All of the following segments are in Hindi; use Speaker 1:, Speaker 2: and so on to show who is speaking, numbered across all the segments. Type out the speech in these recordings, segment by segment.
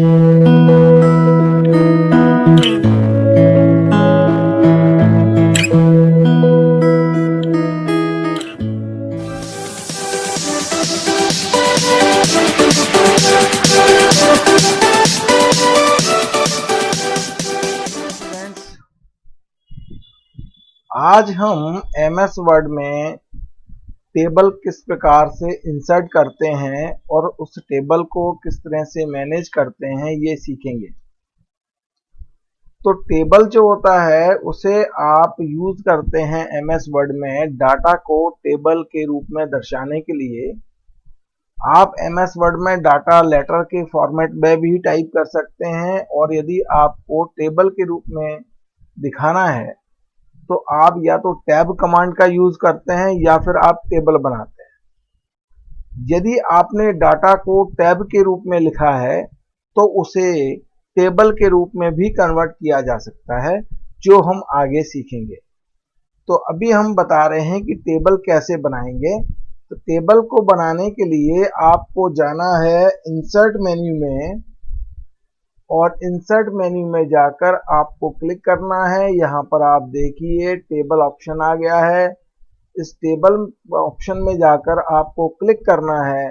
Speaker 1: आज हम एमएस वर्ड में टेबल किस प्रकार से इंसर्ट करते हैं और उस टेबल को किस तरह से मैनेज करते हैं ये सीखेंगे। तो टेबल जो होता है उसे आप यूज करते हैं एमएस वर्ड में डाटा को टेबल के रूप में दर्शाने के लिए। आप एमएस वर्ड में डाटा लेटर के फॉर्मेट में भी टाइप कर सकते हैं और यदि आपको टेबल के रूप में दिखाना है तो आप या तो टैब कमांड का यूज करते हैं या फिर आप टेबल बनाते हैं। यदि आपने डाटा को टैब के रूप में लिखा है तो उसे टेबल के रूप में भी कन्वर्ट किया जा सकता है, जो हम आगे सीखेंगे। तो अभी हम बता रहे हैं कि टेबल कैसे बनाएंगे। तो टेबल को बनाने के लिए आपको जाना है इंसर्ट मेन्यू में और इंसर्ट मेन्यू में जाकर आपको क्लिक करना है। यहाँ पर आप देखिए टेबल ऑप्शन आ गया है। इस टेबल ऑप्शन में जाकर आपको क्लिक करना है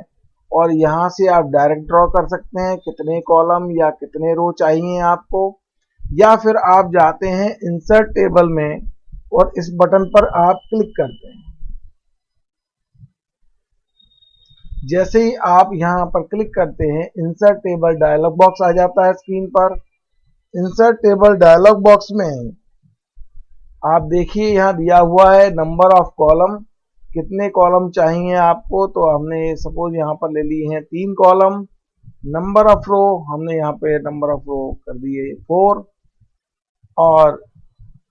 Speaker 1: और यहाँ से आप डायरेक्ट ड्रॉ कर सकते हैं कितने कॉलम या कितने रो चाहिए आपको, या फिर आप जाते हैं इंसर्ट टेबल में और इस बटन पर आप क्लिक करते हैं। जैसे ही आप यहाँ पर क्लिक करते हैं इंसर्ट टेबल डायलॉग बॉक्स आ जाता है स्क्रीन पर। इंसर्ट टेबल डायलॉग बॉक्स में आप देखिए यहाँ दिया हुआ है नंबर ऑफ कॉलम, कितने कॉलम चाहिए आपको। तो हमने सपोज यहाँ पर ले लिए हैं 3 कॉलम। नंबर ऑफ रो हमने यहाँ पे नंबर ऑफ रो कर दिए 4। और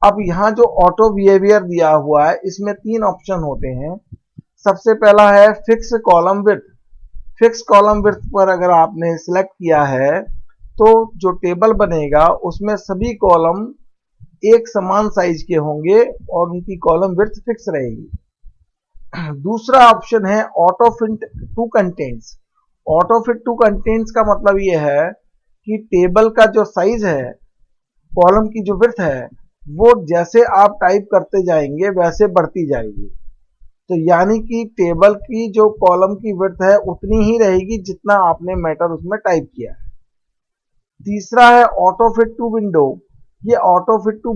Speaker 1: अब यहाँ जो ऑटो बिहेवियर दिया हुआ है इसमें 3 ऑप्शन होते हैं। सबसे पहला है fix column width. Fix column width पर अगर आपने सिलेक्ट किया है तो जो टेबल बनेगा उसमें सभी कॉलम एक समान साइज के होंगे और उनकी कॉलम विड्थ फिक्स रहेगी। दूसरा ऑप्शन है auto fit to contents. Auto fit to contents का मतलब ये है कि टेबल का जो साइज है, कॉलम की जो विड्थ है, वो जैसे आप टाइप करते जाएंगे वैसे बढ़ती जाएगी। तो यानी कि टेबल की जो कॉलम की विड्थ है उतनी ही रहेगी जितना आपने मैटर उसमें टाइप किया है। तीसरा है ऑटो फिट टू विंडो। ये ऑटो फिट टू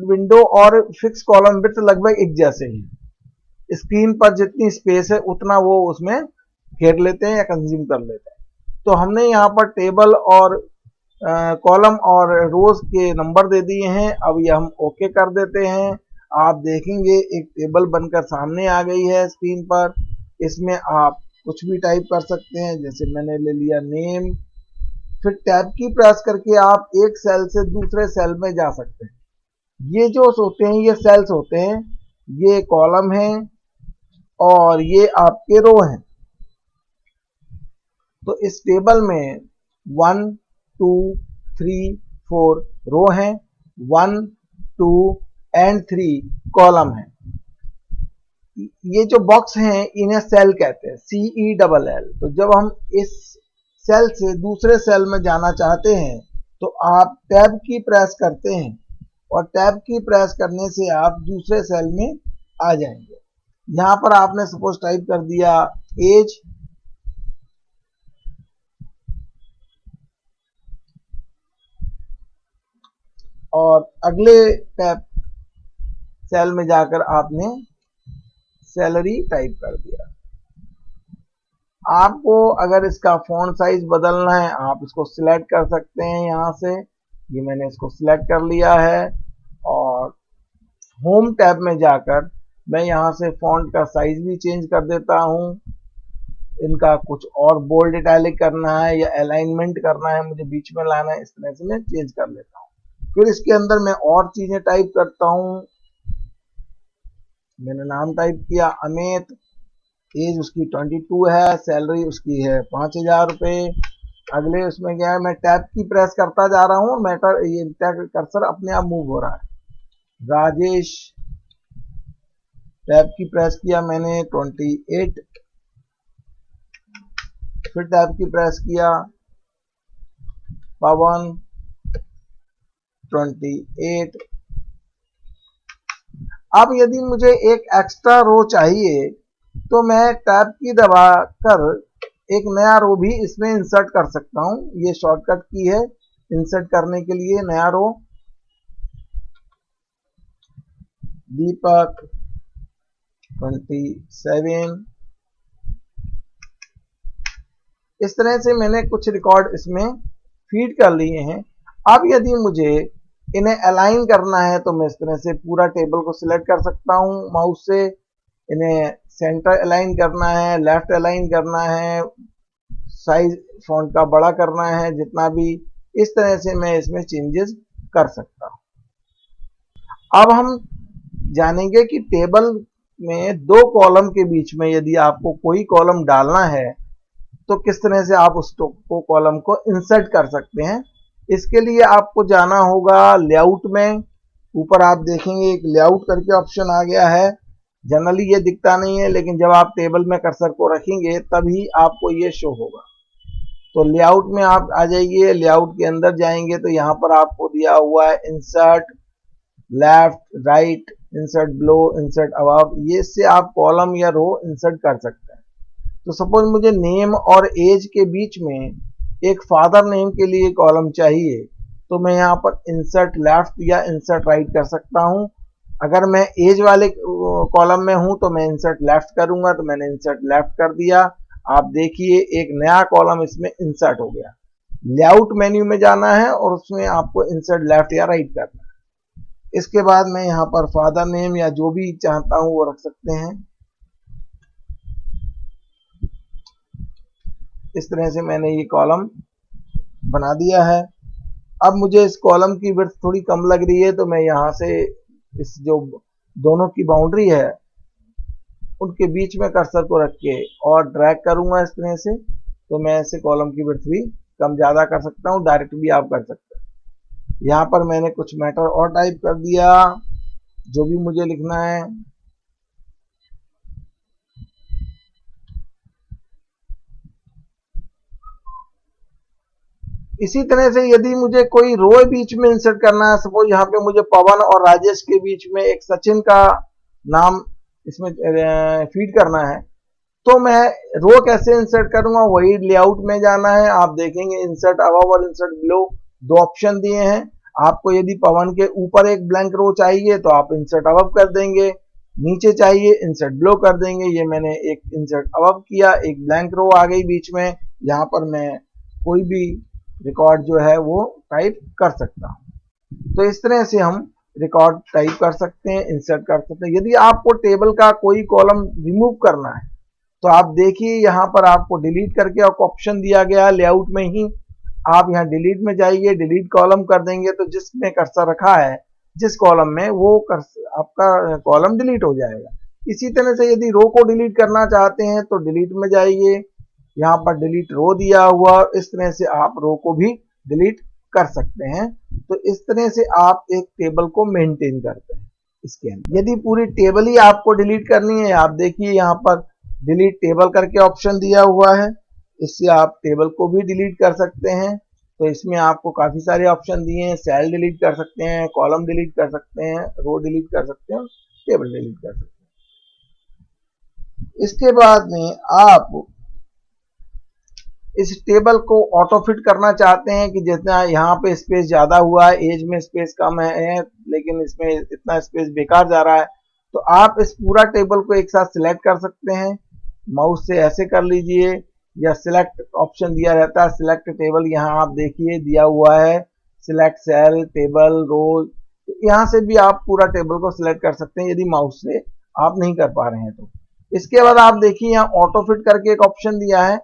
Speaker 1: विंडो और फिक्स कॉलम विड्थ लगभग एक जैसे हैं। स्क्रीन पर जितनी स्पेस है उतना वो उसमें घेर लेते हैं या कंज्यूम कर लेते हैं। तो हमने यहाँ पर टेबल और कॉलम और रोज के नंबर दे दिए हैं। अब ये हम ओके कर देते हैं। आप देखेंगे एक टेबल बनकर सामने आ गई है स्क्रीन पर। इसमें आप कुछ भी टाइप कर सकते हैं, जैसे मैंने ले लिया नेम। फिर टैब की प्रेस करके आप एक सेल से दूसरे सेल में जा सकते हैं। ये जो होते हैं ये सेल्स होते हैं, ये कॉलम है और ये आपके रो हैं। तो इस टेबल में 1 2 3 4 रो हैं, 1 2 एंड 3 कॉलम है। ये जो बॉक्स हैं इन्हें सेल कहते हैं, CELL। तो जब हम इस सेल से दूसरे सेल में जाना चाहते हैं तो आप टैब की प्रेस करते हैं और टैब की प्रेस करने से आप दूसरे सेल में आ जाएंगे। यहाँ पर आपने सपोज टाइप कर दिया एज, और अगले टैब सेल में जाकर आपने सैलरी टाइप कर दिया। आपको अगर इसका फॉन्ट साइज बदलना है आप इसको सिलेक्ट कर सकते हैं यहाँ से। ये मैंने इसको सिलेक्ट कर लिया है और होम टैब में जाकर मैं यहाँ से फॉन्ट का साइज भी चेंज कर देता हूँ। इनका कुछ और बोल्ड इटैलिक करना है या अलाइनमेंट करना है, मुझे बीच में लाना है, इस तरह से मैं चेंज कर लेता हूँ। फिर इसके अंदर मैं और चीजें टाइप करता हूँ। मैंने नाम टाइप किया अमित, एज उसकी 22 है, सैलरी उसकी है 5000 रुपये। अगले उसमें क्या है, मैं टैब की प्रेस करता जा रहा हूँ, मैटर ये कर्सर अपने आप मूव हो रहा है। राजेश, टैब की प्रेस किया मैंने 28, फिर टैब की प्रेस किया पवन 28। अब यदि मुझे एक एक्स्ट्रा रो चाहिए तो मैं टैब की दबाकर एक नया रो भी इसमें इंसर्ट कर सकता हूं। ये शॉर्टकट की है इंसर्ट करने के लिए नया रो। दीपक 27। इस तरह से मैंने कुछ रिकॉर्ड इसमें फीड कर लिए हैं। अब यदि मुझे इन्हें अलाइन करना है तो मैं इस तरह से पूरा टेबल को सिलेक्ट कर सकता हूं माउस से। इन्हें सेंटर अलाइन करना है, लेफ्ट अलाइन करना है, साइज फॉन्ट का बड़ा करना है जितना भी, इस तरह से मैं इसमें चेंजेस कर सकता हूं। अब हम जानेंगे कि टेबल में दो कॉलम के बीच में यदि आपको कोई कॉलम डालना है तो किस तरह से आप उस कॉलम को इंसर्ट कर सकते हैं। इसके लिए आपको जाना होगा लेआउट में। ऊपर आप देखेंगे एक लेआउट करके ऑप्शन आ गया है। जनरली ये दिखता नहीं है, लेकिन जब आप टेबल में कर्सर को रखेंगे तभी आपको ये शो होगा। तो लेआउट में आप आ जाइए, लेआउट के अंदर जाएंगे तो यहाँ पर आपको दिया हुआ है insert left, right, insert below, insert above. ये से आप कॉलम या रो इंसर्ट कर सकते हैं। तो सपोज मुझे नेम और एज के बीच में एक फादर नेम के लिए कॉलम चाहिए तो मैं यहाँ पर इंसर्ट लेफ्ट या इंसर्ट राइट कर सकता हूँ। अगर मैं एज वाले कॉलम में हूं तो मैं इंसर्ट लेफ्ट करूंगा, तो मैंने इंसर्ट लेफ्ट कर दिया। आप देखिए एक नया कॉलम इसमें इंसर्ट हो गया। लेआउट मेन्यू में जाना है और उसमें आपको इंसर्ट लेफ्ट या राइट करना है। इसके बाद मैं यहाँ पर फादर नेम या जो भी चाहता हूं वो रख सकते हैं। इस तरह से मैंने ये कॉलम बना दिया है। अब मुझे इस कॉलम की विड्थ थोड़ी कम लग रही है तो मैं यहाँ से इस जो दोनों की बाउंड्री है उनके बीच में कर्सर को रख के और ड्रैग करूंगा इस तरह से, तो मैं ऐसे कॉलम की विड्थ भी कम ज्यादा कर सकता हूँ। डायरेक्ट भी आप कर सकते हैं। यहाँ पर मैंने कुछ मैटर और टाइप कर दिया जो भी मुझे लिखना है। इसी तरह से यदि मुझे कोई रो बीच में इंसर्ट करना है, सपोज यहाँ पे मुझे पवन और राजेश के बीच में एक सचिन का नाम इसमें फीड करना है, तो मैं रो कैसे इंसर्ट करूंगा, वही लेआउट में जाना है। आप देखेंगे इंसर्ट अबव और इंसर्ट बिलो दो ऑप्शन दिए हैं। आपको यदि पवन के ऊपर एक ब्लैंक रो चाहिए तो आप इंसर्ट अबव कर देंगे, नीचे चाहिए इंसर्ट बिलो कर देंगे। ये मैंने एक इंसर्ट अबव किया, एक ब्लैंक रो आ गई बीच में। यहाँ पर मैं कोई भी रिकॉर्ड जो है वो टाइप कर सकता हूं। तो इस तरह से हम रिकॉर्ड टाइप कर सकते हैं, इंसर्ट कर सकते हैं। यदि आपको टेबल का कोई कॉलम रिमूव करना है तो आप देखिए यहाँ पर आपको डिलीट करके ऑप्शन दिया गया है लेआउट में ही। आप यहाँ डिलीट में जाइए, डिलीट कॉलम कर देंगे तो जिसमें कर्सर रखा है जिस कॉलम में वो आपका कॉलम डिलीट हो जाएगा। इसी तरह से यदि रो को डिलीट करना चाहते हैं तो डिलीट में जाइए, यहाँ पर डिलीट रो दिया हुआ, इस तरह से आप रो को भी डिलीट कर सकते हैं। तो इस तरह से आप एक टेबल को मेंटेन करते हैं इसके अंदर। यदि पूरी टेबल ही आपको डिलीट करनी है, आप देखिए यहाँ पर डिलीट टेबल करके ऑप्शन दिया हुआ है, इससे आप टेबल को भी डिलीट कर सकते हैं। तो इसमें आपको काफी सारे ऑप्शन दिए हैं। सेल डिलीट कर सकते हैं, कॉलम डिलीट कर सकते हैं, रो डिलीट कर सकते हैं, टेबल डिलीट कर सकते हैं। इसके बाद में आप इस टेबल को ऑटो फिट करना चाहते हैं कि जितना यहाँ पे स्पेस ज्यादा हुआ है, एज में स्पेस कम है लेकिन इसमें इतना स्पेस बेकार जा रहा है, तो आप इस पूरा टेबल को एक साथ सिलेक्ट कर सकते हैं। माउस से ऐसे कर लीजिए या सिलेक्ट ऑप्शन दिया रहता है, सिलेक्ट टेबल, यहाँ आप देखिए दिया हुआ है सिलेक्ट सेल, टेबल, रो। यहाँ से भी आप पूरा टेबल को सिलेक्ट कर सकते हैं यदि माउस से आप नहीं कर पा रहे हैं तो। इसके बाद आप देखिए यहाँ ऑटो फिट करके एक ऑप्शन दिया है,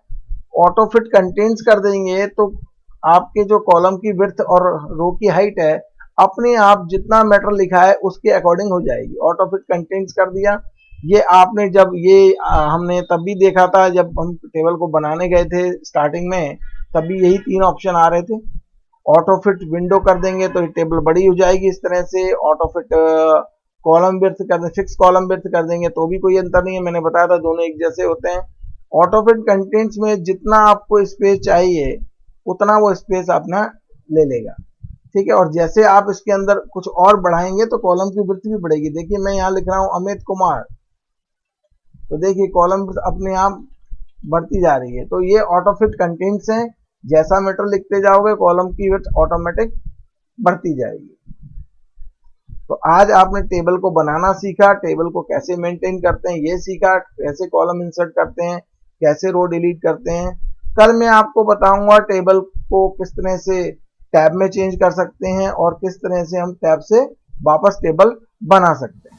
Speaker 1: ऑटो फिट कंटेंट्स कर देंगे तो आपके जो कॉलम की विड्थ और रो की हाइट है अपने आप जितना मैटर लिखा है उसके अकॉर्डिंग हो जाएगी। ऑटो फिट कंटेंट्स कर दिया। ये आपने जब ये हमने तब भी देखा था जब हम टेबल को बनाने गए थे स्टार्टिंग में, तभी यही तीन ऑप्शन आ रहे थे। ऑटो फिट विंडो कर देंगे तो टेबल बड़ी हो जाएगी इस तरह से। ऑटो फिट कॉलम विड्थ कर दें, फिक्स कॉलम विड्थ कर देंगे तो भी कोई अंतर नहीं है, मैंने बताया था दोनों एक जैसे होते हैं। ऑटो फिट कंटेंट्स में जितना आपको स्पेस चाहिए उतना वो स्पेस अपना ले लेगा। ठीक है, और जैसे आप इसके अंदर कुछ और बढ़ाएंगे तो कॉलम की विड्थ भी बढ़ेगी। देखिए मैं यहाँ लिख रहा हूँ अमित कुमार, तो देखिए कॉलम अपने आप बढ़ती जा रही है। तो ये ऑटो फिट कंटेंट्स हैं, जैसा मीटर लिखते जाओगे कॉलम की विड्थ ऑटोमेटिक बढ़ती जाएगी। तो आज आपने टेबल को बनाना सीखा, टेबल को कैसे मेंटेन करते हैं ये सीखा, कैसे कॉलम इंसर्ट करते हैं, कैसे रो डिलीट करते हैं। कल मैं आपको बताऊंगा टेबल को किस तरह से टैब में चेंज कर सकते हैं और किस तरह से हम टैब से वापस टेबल बना सकते हैं।